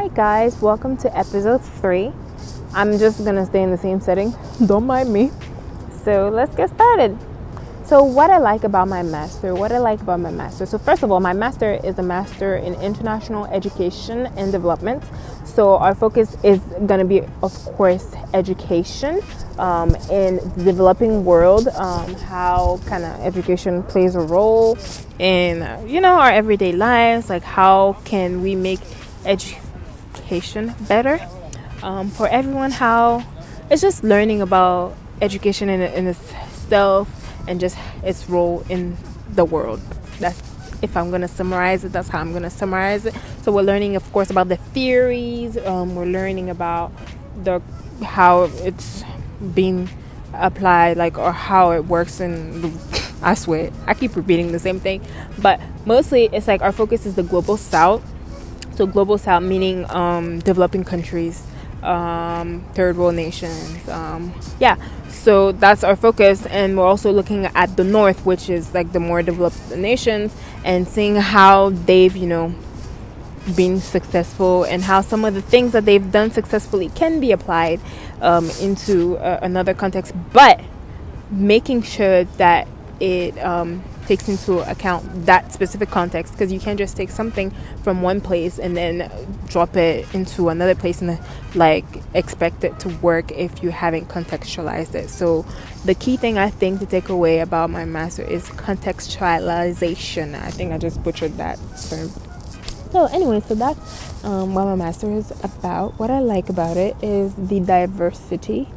Hi guys, welcome to episode 3. I'm just gonna stay in the same setting, don't mind me. So let's get started. So what I like about my master. So first of all, my master is a master in international education and development. So our focus is going to be, of course, education in the developing world, how kind of education plays a role in, our everyday lives, like how can we make education better for everyone, how it's just learning about education in itself and just its role in the world. That's, if I'm going to summarize it, that's how I'm going to summarize it. So we're learning, of course, about the theories. We're learning about how it's being applied, like, or how it works I swear, I keep repeating the same thing. But mostly it's like our focus is the global south. So global south meaning developing countries, third world nations. So that's our focus, and we're also looking at the north, which is like the more developed nations, and seeing how they've been successful and how some of the things that they've done successfully can be applied into another context, but making sure that it takes into account that specific context, because you can't just take something from one place and then drop it into another place and expect it to work if you haven't contextualized it. So the key thing I think to take away about my master is contextualization. I think I just butchered that term. So anyway, so that's what my master is about. What I like about it is the diversity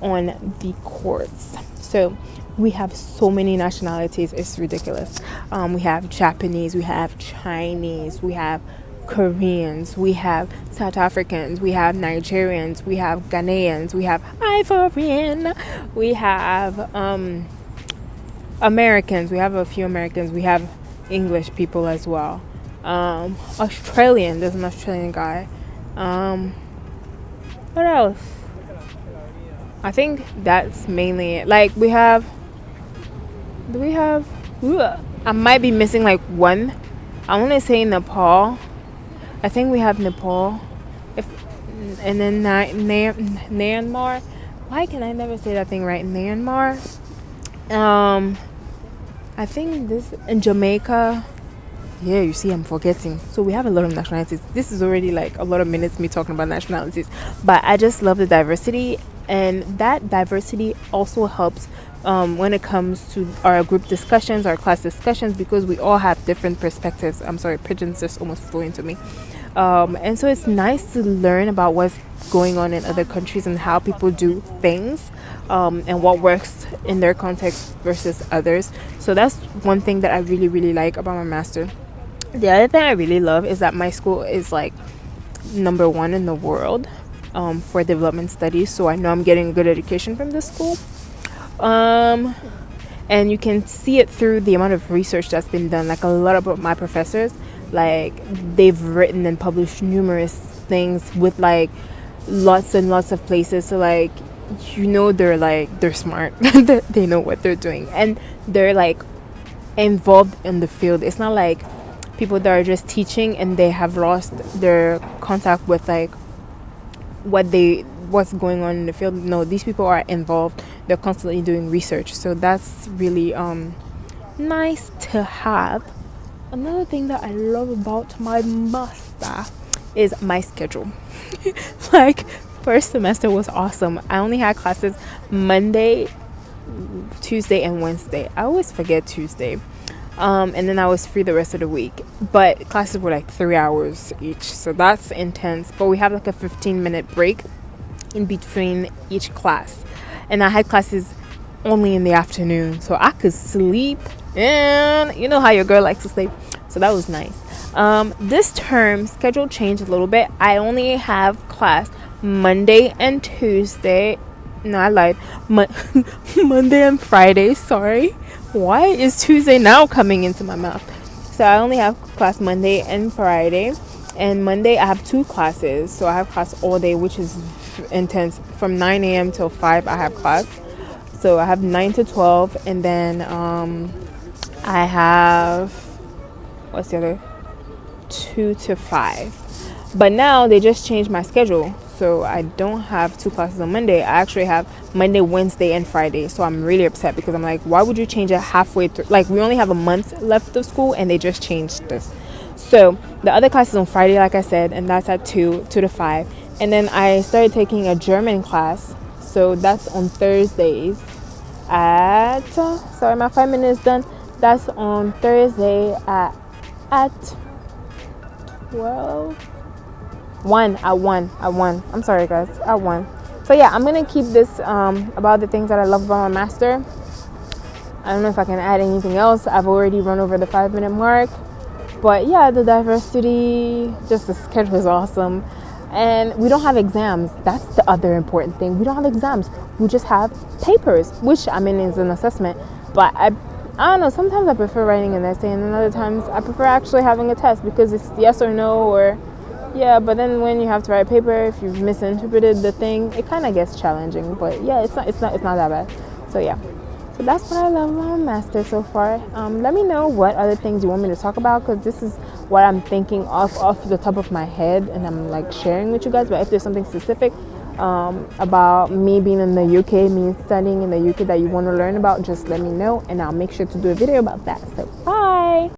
on the course. So we have so many nationalities, it's ridiculous. We have Japanese, we have Chinese, we have Koreans, we have South Africans, we have Nigerians, we have Ghanaians, we have Ivorian, we have Americans, we have a few Americans, we have English people as well. Australian, there's an Australian guy. What else? I think that's mainly it. Like I might be missing like one. I want to say Nepal. I think we have Nepal. And then Myanmar. Why can I never say that thing right? Myanmar. I think this in Jamaica. Yeah, you see, I'm forgetting. So we have a lot of nationalities. This is already like a lot of minutes me talking about nationalities, but I just love the diversity, and that diversity also helps when it comes to our group discussions, our class discussions, because we all have different perspectives. I'm sorry, pigeons just almost flew into me. And so it's nice to learn about what's going on in other countries and how people do things, and what works in their context versus others. So that's one thing that I really, really like about my master. The other thing I really love is that my school is like number 1 in the world for development studies. So I know I'm getting good education from this school. And you can see it through the amount of research that's been done. Like a lot of my professors, like they've written and published numerous things with like lots and lots of places. So like, they're smart. They know what they're doing, and they're like involved in the field. It's not like people that are just teaching and they have lost their contact with like what's going on in the field. No, these people are involved. They're constantly doing research. So that's really nice to have. Another thing that I love about my master is my schedule. Like, first semester was awesome. I only had classes Monday, Tuesday, and Wednesday. I always forget Tuesday. And then I was free the rest of the week. But classes were like 3 hours each. So that's intense. But we have like a 15-minute break in between each class. And I had classes only in the afternoon. So I could sleep. And you know how your girl likes to sleep. So that was nice. This term, schedule changed a little bit. I only have class Monday and Tuesday. No, I lied. Monday and Friday, sorry. Why is Tuesday now coming into my mouth? So I only have class Monday and Friday. And Monday I have 2 classes. So I have class all day, which is intense. From 9 a.m. till 5 I have class. So I have 9 to 12. And then I have, what's the other? 2 to 5. But now they just changed my schedule. So I don't have 2 classes on Monday. I actually have Monday, Wednesday, and Friday. So I'm really upset because I'm like, why would you change it halfway through? Like, we only have a month left of school and they just changed this. So the other class is on Friday, like I said, and that's at 2 to 5. And then I started taking a German class. So that's on Thursdays at, sorry, my 5 minutes done. That's on Thursday at 12. 1 at 1 at 1. I'm sorry, guys, at 1. So yeah, I'm gonna keep this about the things that I love about my master. I don't know if I can add anything else. I've already run over the 5 minute mark. But yeah, the diversity, just the schedule is awesome. And we don't have exams. That's the other important thing. We don't have exams. We just have papers, which I mean is an assessment. But I don't know, sometimes I prefer writing an essay, and then other times I prefer actually having a test because it's yes or no, or yeah. But then when you have to write a paper, if you've misinterpreted the thing, it kind of gets challenging. But yeah, it's not that bad. So yeah. So that's what I love about my master so far. Let me know what other things you want me to talk about, because this is what I'm thinking off the top of my head, and I'm like sharing with you guys. But if there's something specific about me being in the UK, me studying in the UK that you want to learn about, just let me know, and I'll make sure to do a video about that. So bye.